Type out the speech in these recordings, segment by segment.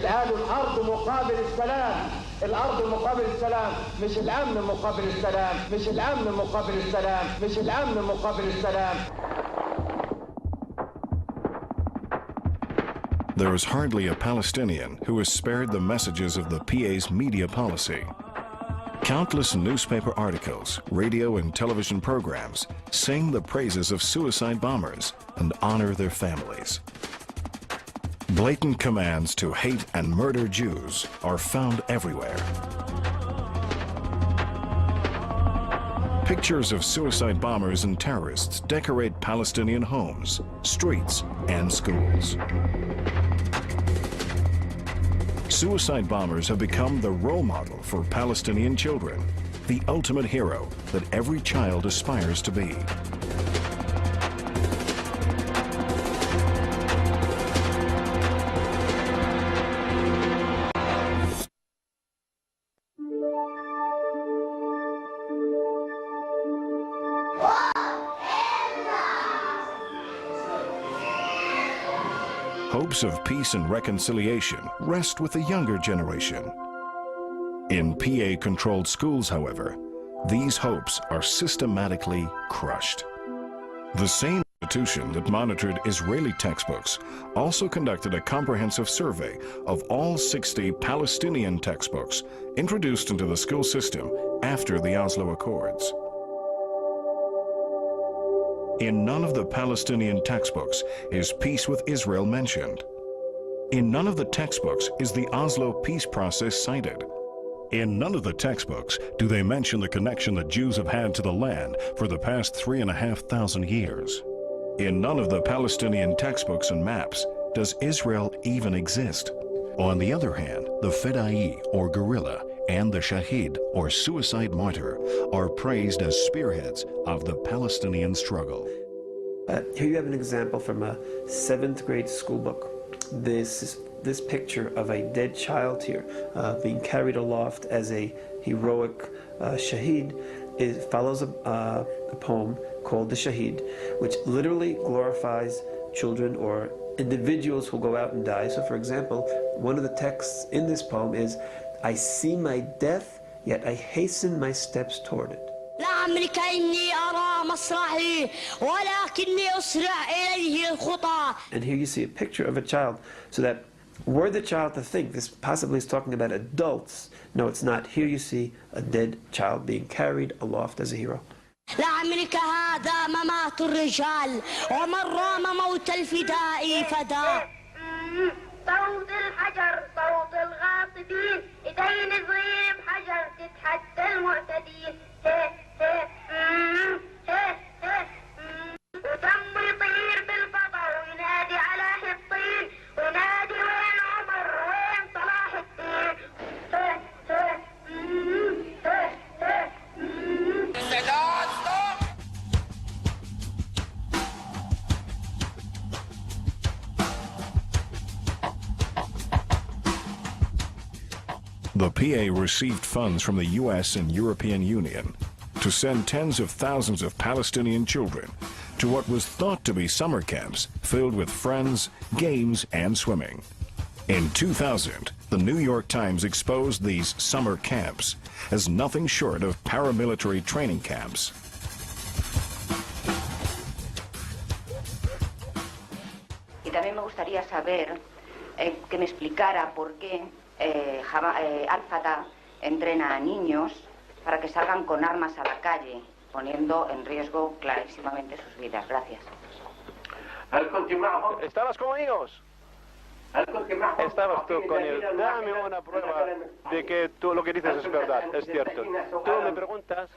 قالوا الأرض مقابل السلام، الأرض مقابل السلام، مش الأمن مقابل السلام، مش الأمن مقابل السلام، مش الأمن مقابل السلام. There is hardly a Palestinian who is spared the messages of the PA's media policy. Countless newspaper articles, radio and television programs sing the praises of suicide bombers and honor their families. Blatant commands to hate and murder Jews are found everywhere. Pictures of suicide bombers and terrorists decorate Palestinian homes, streets, and schools. Suicide bombers have become the role model for Palestinian children, the ultimate hero that every child aspires to be. Hopes of peace and reconciliation rest with the younger generation. In PA-controlled schools, however, these hopes are systematically crushed. The same institution that monitored Israeli textbooks also conducted a comprehensive survey of all 60 Palestinian textbooks introduced into the school system after the Oslo Accords. In none of the Palestinian textbooks is peace with Israel mentioned. In none of the textbooks is the Oslo peace process cited. In none of the textbooks do they mention the connection that Jews have had to the land for the past 3,500 years. In none of the Palestinian textbooks and maps does Israel even exist. On the other hand, the Fedai, or guerrilla, and the Shahid, or suicide martyr, are praised as spearheads of the Palestinian struggle. Here you have an example from a 7th grade school book. This picture of a dead child here being carried aloft as a heroic Shahid follows a poem called The Shahid, which literally glorifies children or individuals who go out and die. So for example, one of the texts in this poem is, I see my death, yet I hasten my steps toward it. And here you see a picture of a child, so that were the child to think this possibly is talking about adults, no, it's not. Here you see a dead child being carried aloft as a hero. لعمرك هذا ممات الرجال ومن رام موت الفداء فداء. صوت الحجر صوت الغاصبين ايدين صغير بحجر تتحدى المعتدين ودم يطير بالفضاء وينادي على حطين وينادي وين عمر وين صلاح الدين. The PA received funds from the U.S. and European Union to send tens of thousands of Palestinian children to what was thought to be summer camps filled with friends, games, and swimming. In 2000, the New York Times exposed these summer camps as nothing short of paramilitary training camps. Y también me gustaría saber que me explicara por qué Al-Fatah entrena a niños para que salgan con armas a la calle, poniendo en riesgo clarísimamente sus vidas. Gracias. ¿Estabas con ellos? Estabas tú con él. Dame una prueba de que tú lo que dices es verdad, es cierto. Tú me preguntas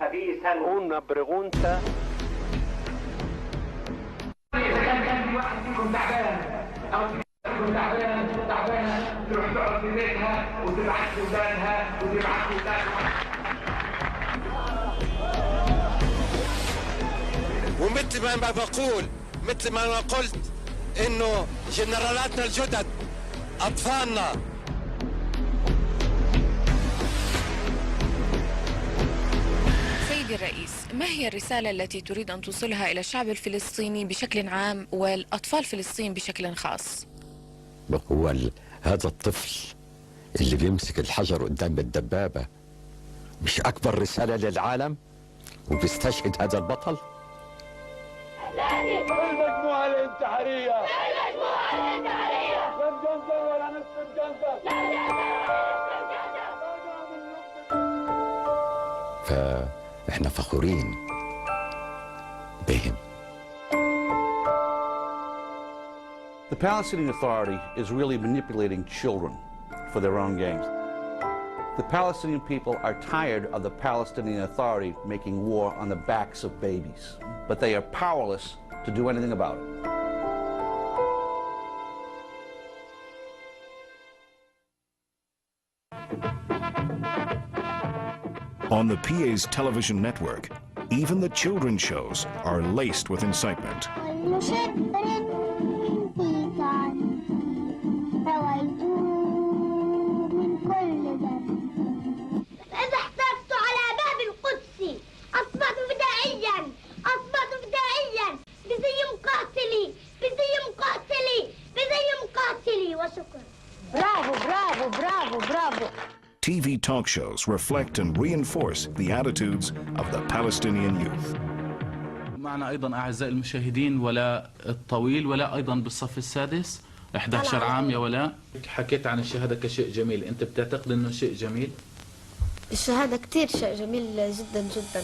una pregunta. ومثل ما بقول مثل ما أنا قلت إنه جنرالاتنا الجدد أطفالنا. سيدي الرئيس، ما هي الرسالة التي تريد أن توصلها إلى الشعب الفلسطيني بشكل عام والأطفال فلسطين بشكل خاص؟ بقول هذا الطفل اللي بيمسك الحجر قدام الدبابة مش أكبر رسالة للعالم وبيستشهد هذا البطل؟ المجموعة الانتحارية المجموعة الانتحارية لم جنزل ولا نصف جنزل فإحنا فخورين بهم. The Palestinian Authority is really manipulating children for their own gains. The Palestinian people are tired of the Palestinian Authority making war on the backs of babies, but they are powerless to do anything about it. On the PA's television network, even the children's shows are laced with incitement. TV talk shows reflect and reinforce the attitudes of the Palestinian youth. معنا أيضا أعزائي المشاهدين ولاء الطويل، ولاء أيضا بالصف السادس 11 عام. يا ولاء، حكيت عن الشهادة كشيء جميل، أنت بتعتقد أنه شيء جميل؟ الشهادة كتير شيء جميل جدا جدا،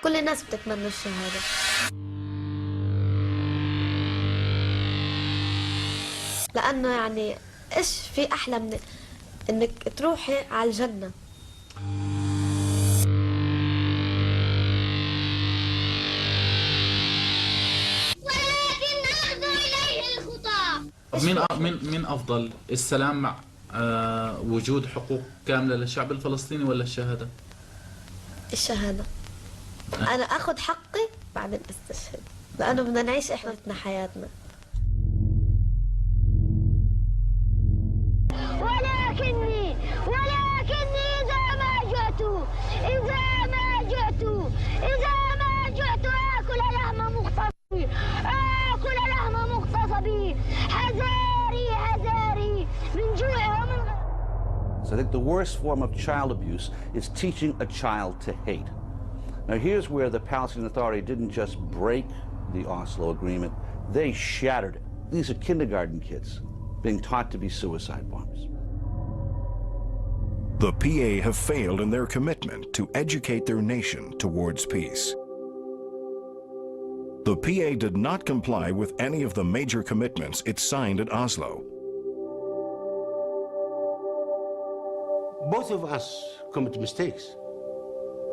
كل الناس بتتمنى الشهادة. لأنه يعني إيش في أحلى من إنك تروحي على الجنة. ولكن أخذوا إليه الخطى. مين أفضل، السلام مع وجود حقوق كاملة للشعب الفلسطيني ولا الشهادة؟ الشهادة. أنا أخذ حقي بعدين أستشهد، لأنه بدنا نعيش إحنا حياتنا. ولكني إذا ما جعت آكل لحم مغتصبي حذاري من جوع ومن So I think the worst form of child abuse is teaching a child to hate. Now here's where the Palestinian Authority didn't just break the Oslo Agreement, they shattered it. These are kindergarten kids being taught to be suicide bombers. The PA have failed in their commitment to educate their nation towards peace. The PA did not comply with any of the major commitments it signed at Oslo. Both of us commit mistakes,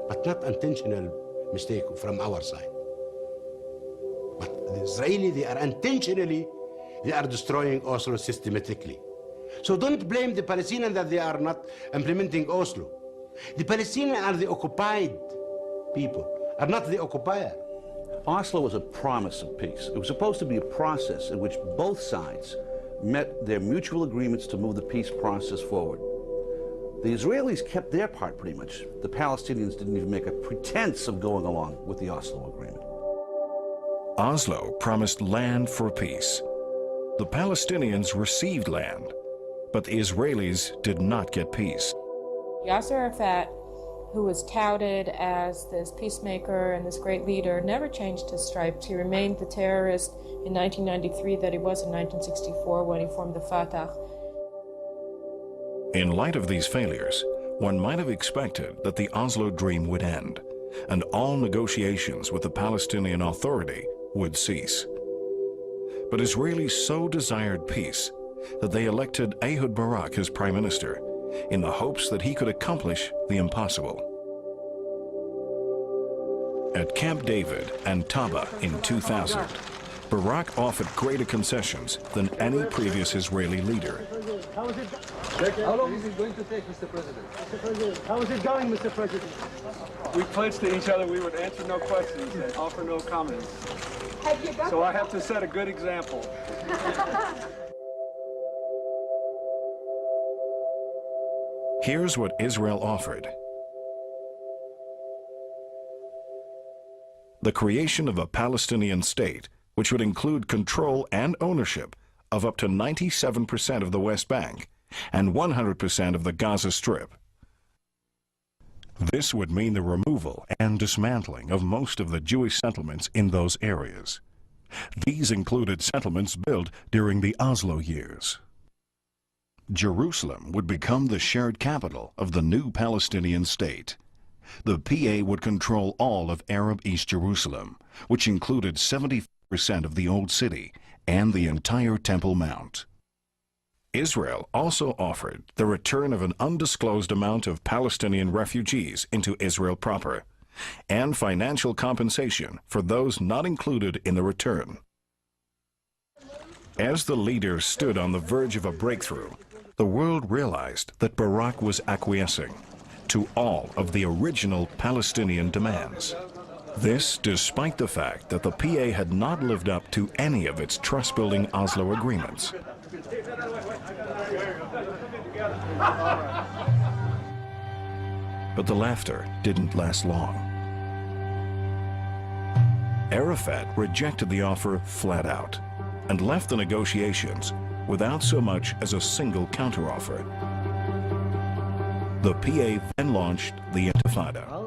but not intentional mistake from our side. But the Israeli, they are destroying Oslo systematically. So don't blame the Palestinians that they are not implementing Oslo. The Palestinians are the occupied people, are not the occupier. Oslo was a promise of peace. It was supposed to be a process in which both sides met their mutual agreements to move the peace process forward. The Israelis kept their part pretty much. The Palestinians didn't even make a pretense of going along with the Oslo Agreement. Oslo promised land for peace. The Palestinians received land, but the Israelis did not get peace. Yasser Arafat, who was touted as this peacemaker and this great leader, never changed his stripes. He remained the terrorist in 1993 that he was in 1964 when he formed the Fatah. In light of these failures, one might have expected that the Oslo dream would end and all negotiations with the Palestinian Authority would cease. But Israelis so desired peace that they elected Ehud Barak as prime minister in the hopes that he could accomplish the impossible. At Camp David and Taba in 2000, Barak offered greater concessions than any previous Israeli leader. How long is it going to take, Mr. President? Mr. President, how is it going, Mr. President? We pledged to each other we would answer no questions and offer no comments. So I have to set a good example. Here's what Israel offered. The creation of a Palestinian state, which would include control and ownership of up to 97% of the West Bank and 100% of the Gaza Strip. This would mean the removal and dismantling of most of the Jewish settlements in those areas. These included settlements built during the Oslo years. Jerusalem would become the shared capital of the new Palestinian state. The PA would control all of Arab East Jerusalem, which included 70% of the Old City and the entire Temple Mount. Israel also offered the return of an undisclosed amount of Palestinian refugees into Israel proper, and financial compensation for those not included in the return. As the leaders stood on the verge of a breakthrough, the world realized that Barak was acquiescing to all of the original Palestinian demands. This despite the fact that the PA had not lived up to any of its trust-building Oslo agreements. But the laughter didn't last long. Arafat rejected the offer flat out and left the negotiations without so much as a single counteroffer. The PA then launched the Intifada.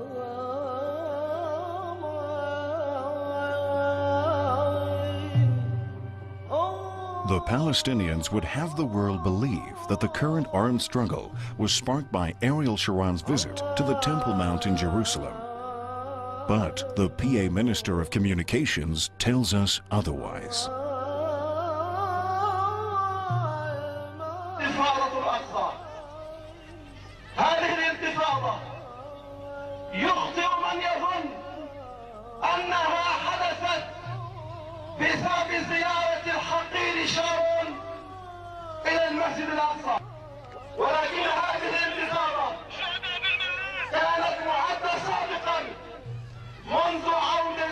The Palestinians would have the world believe that the current armed struggle was sparked by Ariel Sharon's visit to the Temple Mount in Jerusalem. But the PA Minister of Communications tells us otherwise. ولكن هذه الانتفاضة كانت معدة سابقا منذ عودة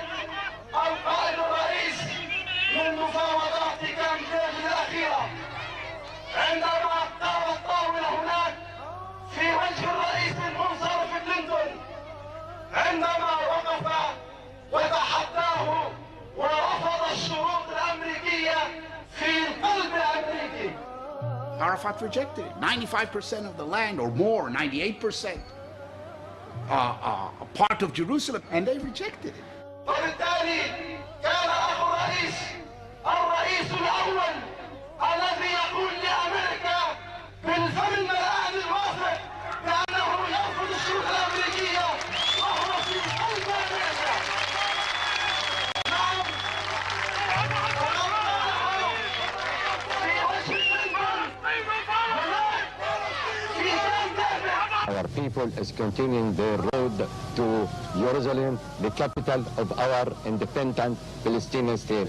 القائد الرئيس من مفاوضات كامب الأخيرة، عندما قام الطاولة هناك في وجه الرئيس المنصرف كلينتون، عندما وقف وتحداه ورفض الشروط الأمريكية في القلب الأمريكي. Arafat rejected it. 95% of the land, or more, 98%, part of Jerusalem, and they rejected it. وبالتالي كان أخو الرئيس الأول الذي يقول لأمريكا بالفم الملآن الوافق بأنه يرفض الشروط الأمريكية وهو في قلب أمريكا. نعم. Our people is continuing their road to Jerusalem, the capital of our independent Palestinian state.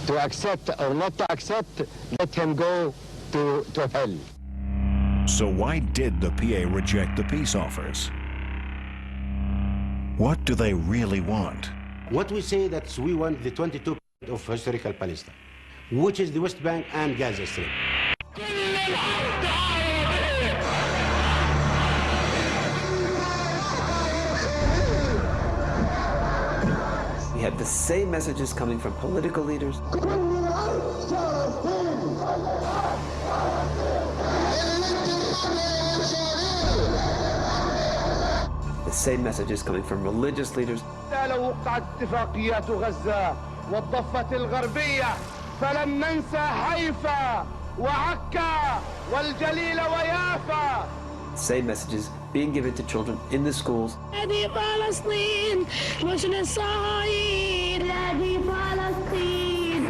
To accept or not to accept, let him go to hell. So why did the PA reject the peace offers? What do they really want? What we say that we want the 22% of historical Palestine, which is the West Bank and Gaza Strip. We have the same messages coming from political leaders. The same messages coming from religious leaders. لو وقعت اتفاقيات غزة والضفة الغربية فلن ننسى حيفا وعكا والجليل ويافا. Same messages being given to children in the schools. هذه فلسطين مش للصهاينة. هذه فلسطين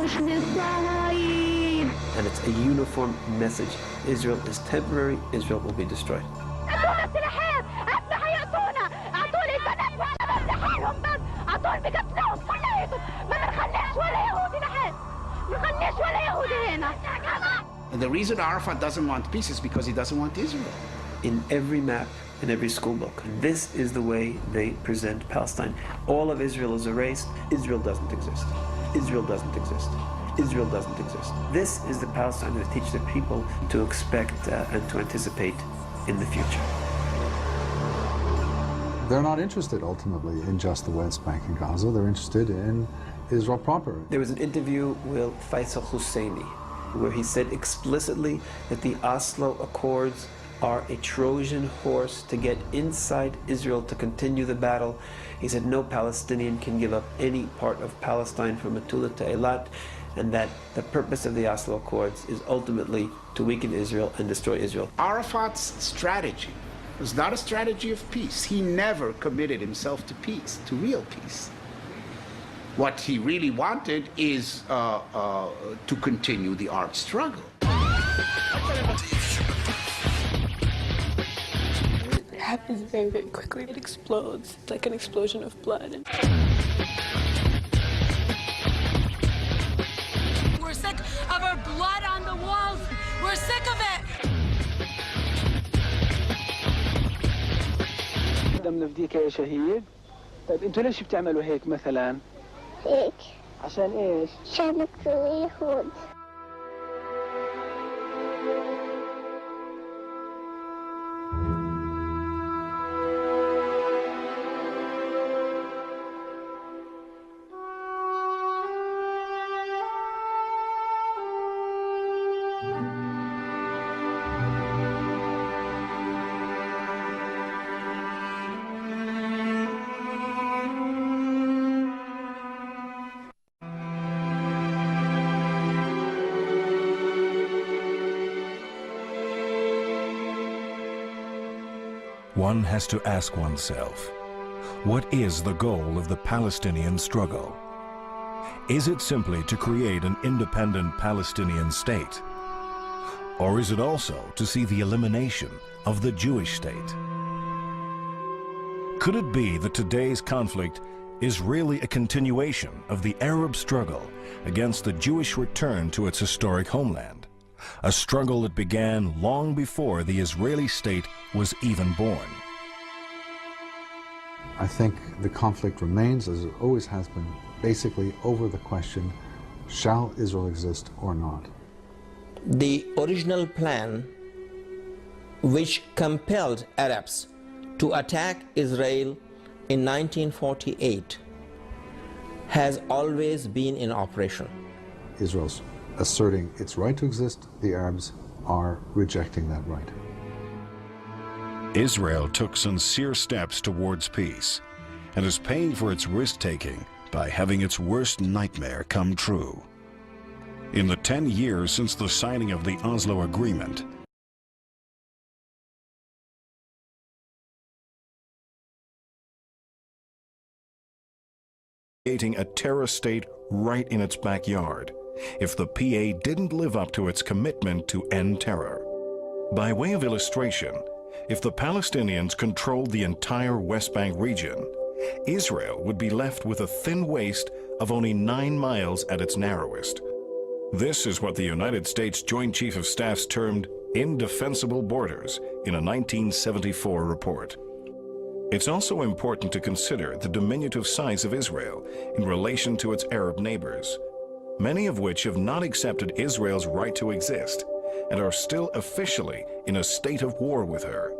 مش للصهاينة. And it's a uniform message. Israel is temporary. Israel will be destroyed. أعطونا سلاحين، أسلحة يعطونا، أعطوني سنة وأنا بمدحينهم بس، أعطوني بقتلهم كلياتهم، ما بنخليش ولا يهودي نحن، ما بنخليش ولا يهودي هنا. And the reason Arafat doesn't want peace is because he doesn't want Israel. In every map, in every school book, this is the way they present Palestine. All of Israel is erased. Israel doesn't exist. Israel doesn't exist. Israel doesn't exist. This is the Palestine that teach the people to expect and to anticipate in the future. They're not interested ultimately in just the West Bank and Gaza. They're interested in Israel proper. There was an interview with Faisal Husseini. where he said explicitly that the Oslo Accords are a Trojan horse to get inside Israel to continue the battle. He said no Palestinian can give up any part of Palestine from Metula to Eilat, and that the purpose of the Oslo Accords is ultimately to weaken Israel and destroy Israel. Arafat's strategy was not a strategy of peace. He never committed himself to peace, to real peace. What he really wanted is to continue the armed struggle. It happens very, very quickly. It explodes. It's like an explosion of blood. We're sick of our blood on the walls. We're sick of it. بدنا نفديك يا شهيد. طيب انتوا ليش بتعملوا هيك مثلا؟ هيك عشان ايش؟ عشان نقتل اليهود. One has to ask oneself, what is the goal of the Palestinian struggle? Is it simply to create an independent Palestinian state? Or is it also to see the elimination of the Jewish state? Could it be that today's conflict is really a continuation of the Arab struggle against the Jewish return to its historic homeland? A struggle that began long before the Israeli state was even born. I think the conflict remains, as it always has been, basically over the question, shall Israel exist or not? The original plan, which compelled Arabs to attack Israel in 1948, has always been in operation. Israel's asserting its right to exist, the Arabs are rejecting that right. Israel took sincere steps towards peace and is paying for its risk-taking by having its worst nightmare come true. In the 10 years since the signing of the Oslo Agreement, creating a terror state right in its backyard, if the PA didn't live up to its commitment to end terror. By way of illustration, if the Palestinians controlled the entire West Bank region, Israel would be left with a thin waist of only 9 miles at its narrowest. This is what the United States Joint Chief of Staffs termed indefensible borders in a 1974 report. It's also important to consider the diminutive size of Israel in relation to its Arab neighbors, many of which have not accepted Israel's right to exist and are still officially in a state of war with her.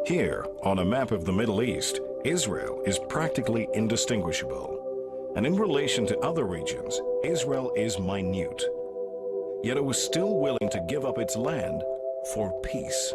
Here, on a map of the Middle East, Israel is practically indistinguishable. And in relation to other regions, Israel is minute. Yet it was still willing to give up its land for peace.